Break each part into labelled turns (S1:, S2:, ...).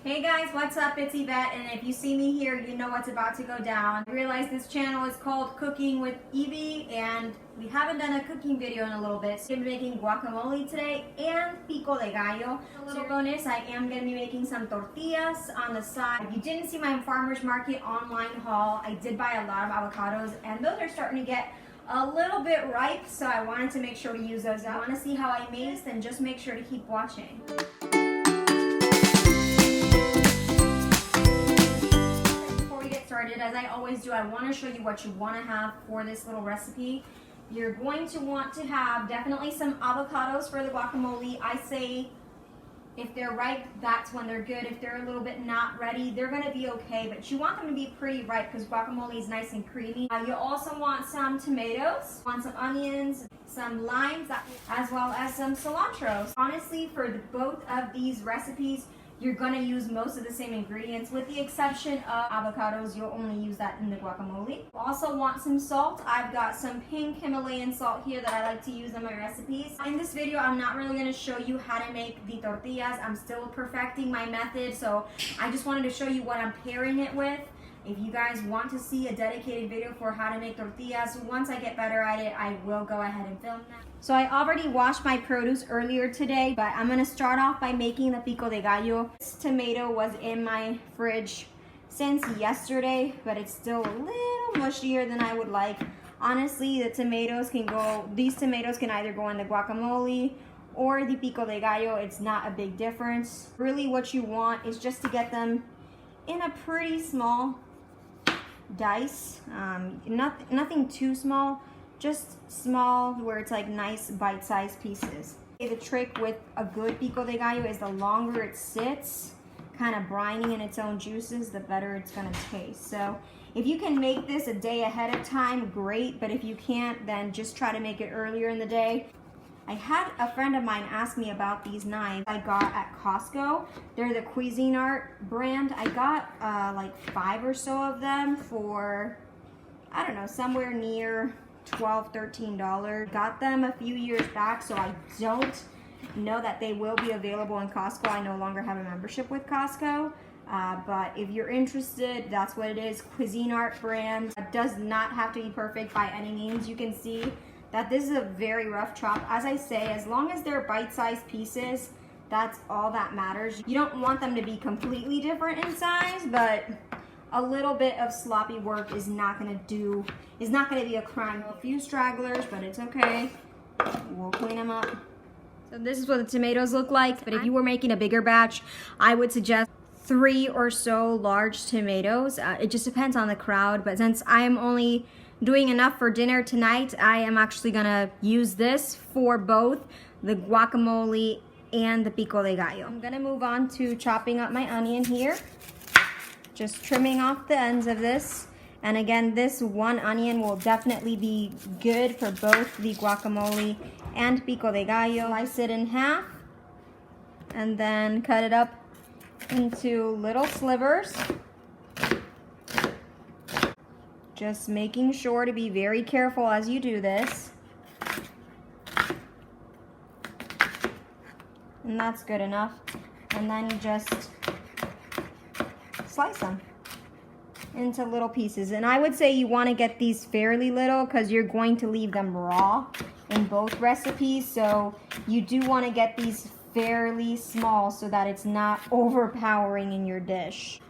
S1: Hey guys, what's up? It's Yvette, and if you see me here, you know what's about to go down. I realize this channel is called Cooking with Evie, and we haven't done a cooking video in a little bit. So I'm making guacamole today and pico de gallo. A little bonus, I am going to be making some tortillas on the side. If you didn't see my farmer's market online haul, I did buy a lot of avocados, and those are starting to get a little bit ripe, so I wanted to make sure to use those up. If you want to see how I made this, then just make sure to keep watching. As I always do, I want to show you what you want to have for this little recipe. You're going to want to have definitely some avocados for the guacamole. I say if they're ripe, that's when they're good. If they're a little bit not ready, they're going to be okay, but you want them to be pretty ripe because guacamole is nice and creamy. You also want some tomatoes, want some onions, some limes, as well as some cilantro. Honestly, for both of these recipes, you're gonna use most of the same ingredients, with the exception of avocados. You'll only use that in the guacamole. Also want some salt. I've got some pink Himalayan salt here that I like to use in my recipes. In this video, I'm not really gonna show you how to make the tortillas. I'm still perfecting my method, so I just wanted to show you what I'm pairing it with. If you guys want to see a dedicated video for how to make tortillas, once I get better at it, I will go ahead and film that. So I already washed my produce earlier today, but I'm gonna start off by making the pico de gallo. This tomato was in my fridge since yesterday, but it's still a little mushier than I would like. Honestly, these tomatoes can either go in the guacamole or the pico de gallo. It's not a big difference. Really what you want is just to get them in a pretty small dice, nothing too small, just small where it's like nice bite-sized pieces. The trick with a good pico de gallo is the longer it sits, kind of briny in its own juices, the better it's gonna taste. So if you can make this a day ahead of time, great, but if you can't, then just try to make it earlier in the day. I had a friend of mine ask me about these knives I got at Costco. They're the Cuisinart brand. I got like 5 or so of them for, I don't know, somewhere near $12, $13. Got them a few years back, so I don't know that they will be available in Costco. I no longer have a membership with Costco. But if you're interested, that's what it is. Cuisinart brand. It does not have to be perfect by any means. You can see that this is a very rough chop. As I say, as long as they're bite-sized pieces, that's all that matters. You don't want them to be completely different in size, but a little bit of sloppy work is not gonna be a crime. A few stragglers, but it's okay. We'll clean them up. So this is what the tomatoes look like, but if you were making a bigger batch, I would suggest 3 or so large tomatoes. It just depends on the crowd, but since I'm only doing enough for dinner tonight, I am actually gonna use this for both the guacamole and the pico de gallo. I'm gonna move on to chopping up my onion here. Just trimming off the ends of this. And again, this one onion will definitely be good for both the guacamole and pico de gallo. Slice it in half and then cut it up into little slivers. Just making sure to be very careful as you do this. And that's good enough. And then you just slice them into little pieces. And I would say you want to get these fairly little because you're going to leave them raw in both recipes. So you do want to get these fairly small so that it's not overpowering in your dish.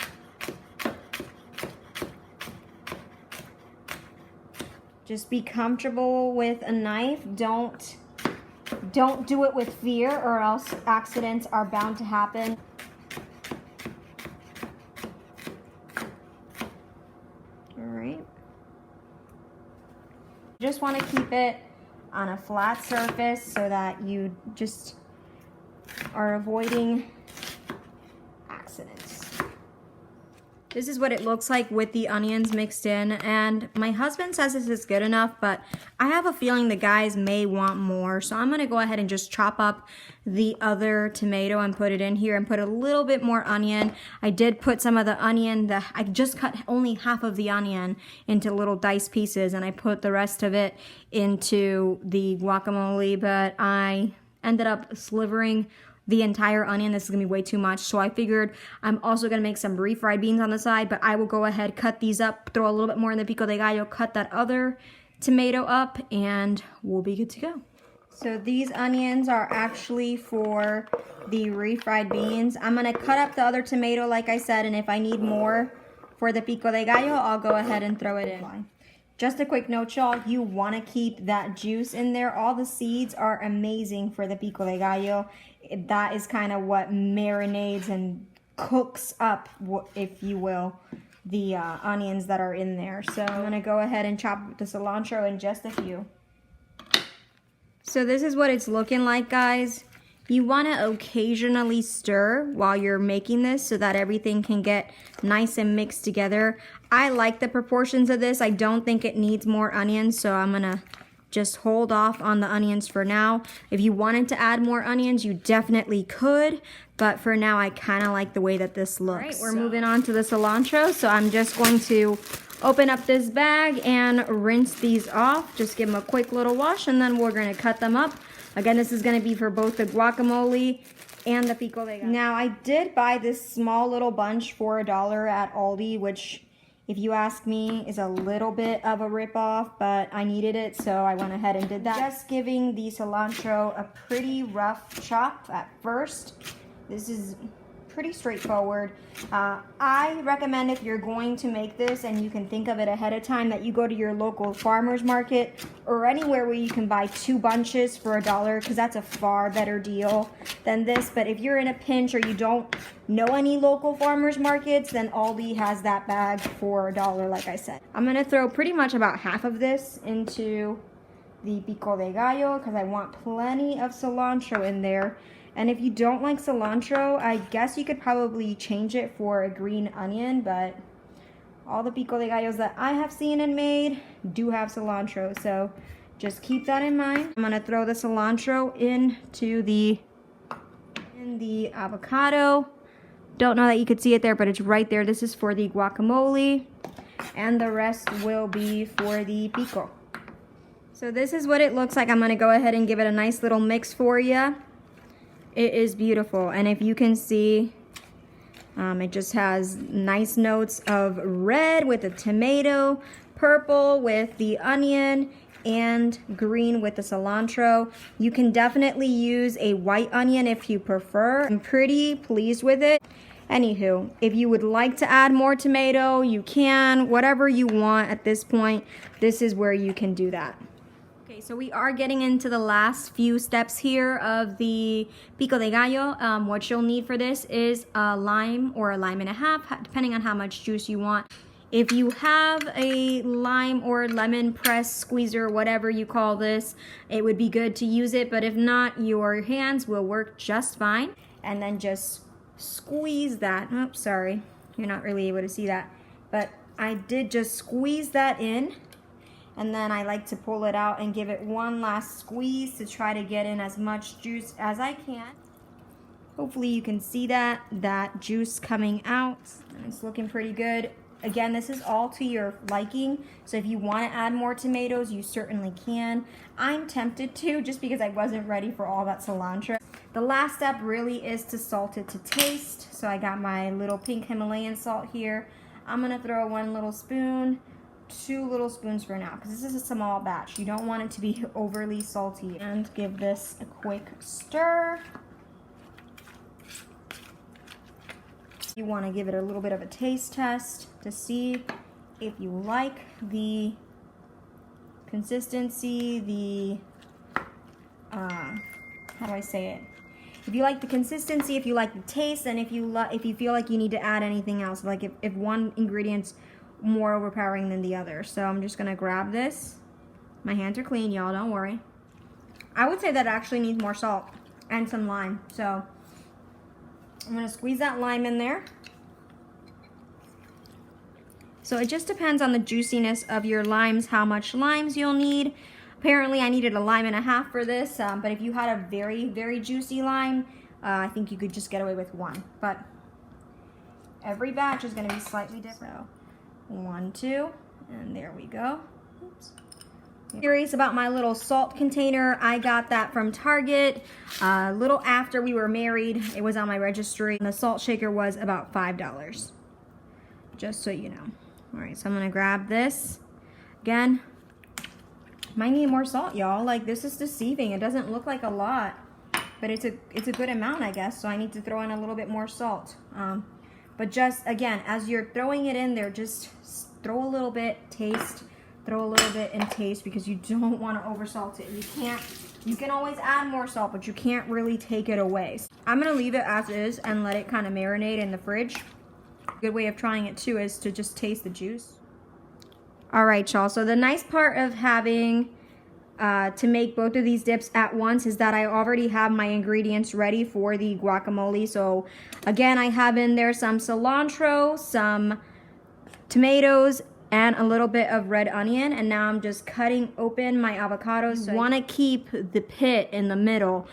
S1: Just be comfortable with a knife. Don't do it with fear, or else accidents are bound to happen. All right. Just want to keep it on a flat surface so that you just are avoiding accidents. This is what it looks like with the onions mixed in, and my husband says this is good enough, but I have a feeling the guys may want more, so I'm gonna go ahead and just chop up the other tomato and put it in here and put a little bit more onion. I did put some of the onion, I just cut only half of the onion into little diced pieces, and I put the rest of it into the guacamole, but I ended up slivering the entire onion. This is gonna be way too much. So I figured I'm also gonna make some refried beans on the side, but I will go ahead, cut these up, throw a little bit more in the pico de gallo, cut that other tomato up, and we'll be good to go. So these onions are actually for the refried beans. I'm gonna cut up the other tomato like I said, and if I need more for the pico de gallo, I'll go ahead and throw it in. Just a quick note, y'all, you wanna keep that juice in there. All the seeds are amazing for the pico de gallo. That is kind of what marinades and cooks up, if you will, the onions that are in there. So I'm gonna go ahead and chop the cilantro in just a few. So this is what it's looking like, guys. You want to occasionally stir while you're making this so that everything can get nice and mixed together. I like the proportions of this. I don't think it needs more onions, so I'm gonna just hold off on the onions for now. If you wanted to add more onions, you definitely could, but for now I kind of like the way that this looks. All right, we're moving on to the cilantro, so I'm just going to open up this bag and rinse these off. Just give them a quick little wash, and then we're gonna cut them up. Again, this is gonna be for both the guacamole and the pico de gallo. Now, I did buy this small little bunch for $1 at Aldi, which, if you ask me, is a little bit of a ripoff, but I needed it, so I went ahead and did that. Just giving the cilantro a pretty rough chop at first. This is pretty straightforward. I recommend, if you're going to make this and you can think of it ahead of time, that you go to your local farmer's market or anywhere where you can buy 2 bunches for $1, because that's a far better deal than this. But if you're in a pinch or you don't know any local farmer's markets, then Aldi has that bag for $1, like I said. I'm gonna throw pretty much about half of this into the pico de gallo because I want plenty of cilantro in there. And if you don't like cilantro, I guess you could probably change it for a green onion, but all the pico de gallos that I have seen and made do have cilantro, so just keep that in mind. I'm gonna throw the cilantro into the avocado. Don't know that you could see it there, but it's right there. This is for the guacamole, and the rest will be for the pico. So this is what it looks like. I'm gonna go ahead and give it a nice little mix for you. It is beautiful, and if you can see, it just has nice notes of red with the tomato, purple with the onion, and green with the cilantro. You can definitely use a white onion if you prefer. I'm pretty pleased with it. Anywho, if you would like to add more tomato, you can. Whatever you want at this point, this is where you can do that. Okay, so we are getting into the last few steps here of the pico de gallo. What you'll need for this is a lime or a lime and a half, depending on how much juice you want. If you have a lime or lemon press squeezer, whatever you call this, it would be good to use it, but if not, your hands will work just fine. And then just squeeze that. Oh, sorry, you're not really able to see that, but I did just squeeze that in. And then I like to pull it out and give it one last squeeze to try to get in as much juice as I can. Hopefully you can see that juice coming out. And it's looking pretty good. Again, this is all to your liking. So if you want to add more tomatoes, you certainly can. I'm tempted to, just because I wasn't ready for all that cilantro. The last step really is to salt it to taste. So I got my little pink Himalayan salt here. I'm gonna throw 1 little spoon. 2 little spoons for now, because this is a small batch. You don't want it to be overly salty. And give this a quick stir. You want to give it a little bit of a taste test to see if you like the consistency, how do I say it? If you like the consistency, if you like the taste, and if you feel like you need to add anything else, like if one ingredient's more overpowering than the other. So I'm just gonna grab this. My hands are clean, y'all, don't worry. I would say that it actually needs more salt and some lime. So I'm gonna squeeze that lime in there. So it just depends on the juiciness of your limes, how much limes you'll need. Apparently I needed a lime and a half for this, but if you had a very, very juicy lime, I think you could just get away with 1. But every batch is gonna be slightly different. So 1, 2, and there we go. Oops. Curious about my little salt container. I got that from Target a little after we were married. It was on my registry. And the salt shaker was about $5, just so you know. All right, so I'm gonna grab this. Again, might need more salt, y'all. Like, this is deceiving. It doesn't look like a lot, but it's a good amount, I guess. So I need to throw in a little bit more salt. But just, again, as you're throwing it in there, just throw a little bit, taste, throw a little bit and taste, because you don't want to oversalt it. You can always add more salt, but you can't really take it away. I'm gonna leave it as is and let it kind of marinate in the fridge. A good way of trying it too is to just taste the juice. All right, y'all, so the nice part of having to make both of these dips at once is that I already have my ingredients ready for the guacamole. So again, I have in there some cilantro, some tomatoes, and a little bit of red onion. And now I'm just cutting open my avocados. You want to keep the pit in the middle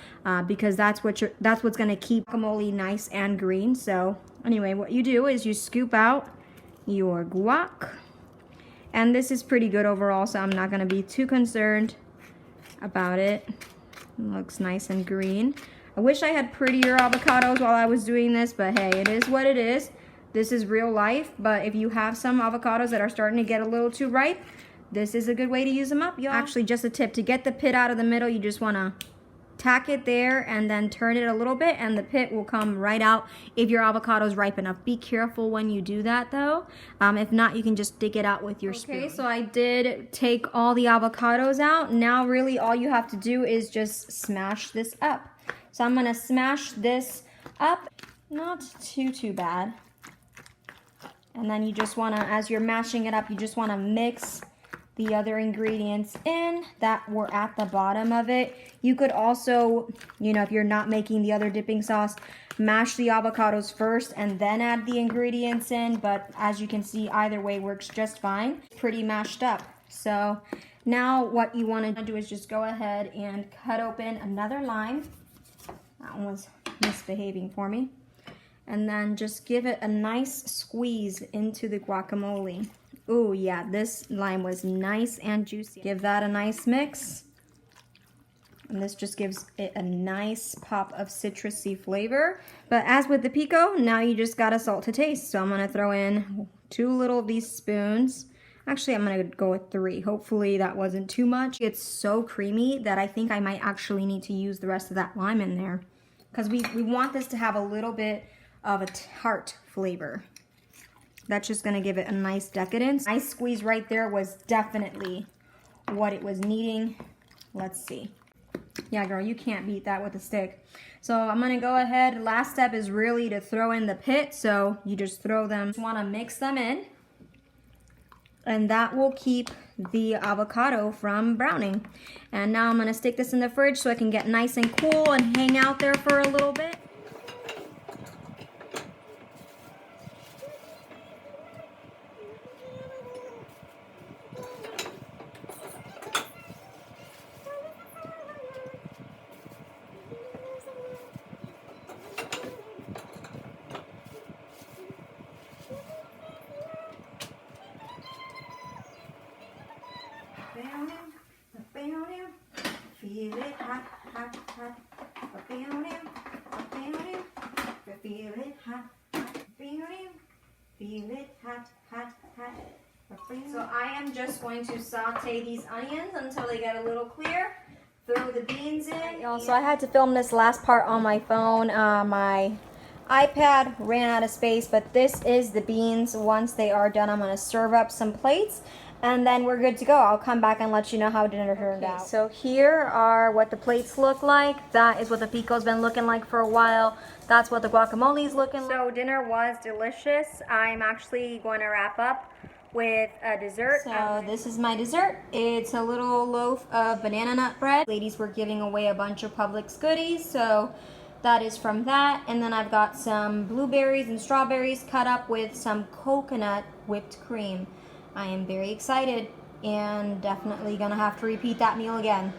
S1: because that's what's going to keep guacamole nice and green. So anyway, what you do is you scoop out your guac. And this is pretty good overall, so I'm not going to be too concerned about it. It looks nice and green. I wish I had prettier avocados while I was doing this, but hey, it is what it is. This is real life, but if you have some avocados that are starting to get a little too ripe, this is a good way to use them up, y'all. Actually, just a tip, to get the pit out of the middle, you just want to tack it there and then turn it a little bit and the pit will come right out if your avocado is ripe enough. Be careful when you do that though. If not, you can just dig it out with your spoon. Okay, so I did take all the avocados out. Now really all you have to do is just smash this up. So I'm gonna smash this up, not too bad. And then you just wanna, as you're mashing it up, you just wanna mix the other ingredients in that were at the bottom of it. You could also, you know, if you're not making the other dipping sauce, mash the avocados first and then add the ingredients in, but as you can see, either way works just fine. Pretty mashed up. So now what you want to do is just go ahead and cut open another lime. That one was misbehaving for me. And then just give it a nice squeeze into the guacamole. Oh yeah, this lime was nice and juicy. Give that a nice mix. And this just gives it a nice pop of citrusy flavor. But as with the pico, now you just gotta salt to taste. So I'm gonna throw in 2 little of these spoons. Actually, I'm gonna go with 3. Hopefully that wasn't too much. It's so creamy that I think I might actually need to use the rest of that lime in there, because we want this to have a little bit of a tart flavor. That's just gonna give it a nice decadence. Nice squeeze right there was definitely what it was needing. Let's see. Yeah, girl, you can't beat that with a stick. So I'm gonna go ahead. Last step is really to throw in the pit. So you just throw them. Just wanna mix them in. And that will keep the avocado from browning. And now I'm gonna stick this in the fridge so it can get nice and cool and hang out there for a little bit. Feel it hot, hot, hot. Feel it, feel it hot, feel it hot, hot, hot. So I am just going to saute these onions until they get a little clear. Throw the beans in. So I had to film this last part on my phone. My iPad ran out of space, but this is the beans. Once they are done, I'm going to serve up some plates. And then we're good to go. I'll come back and let you know how dinner turned out. So here are what the plates look like. That is what the pico's been looking like for a while. That's what the guacamole's looking like. So dinner was delicious. I'm actually going to wrap up with a dessert. So this is my dessert. It's a little loaf of banana nut bread. Ladies were giving away a bunch of Publix goodies, so that is from that. And then I've got some blueberries and strawberries cut up with some coconut whipped cream. I am very excited and definitely gonna have to repeat that meal again.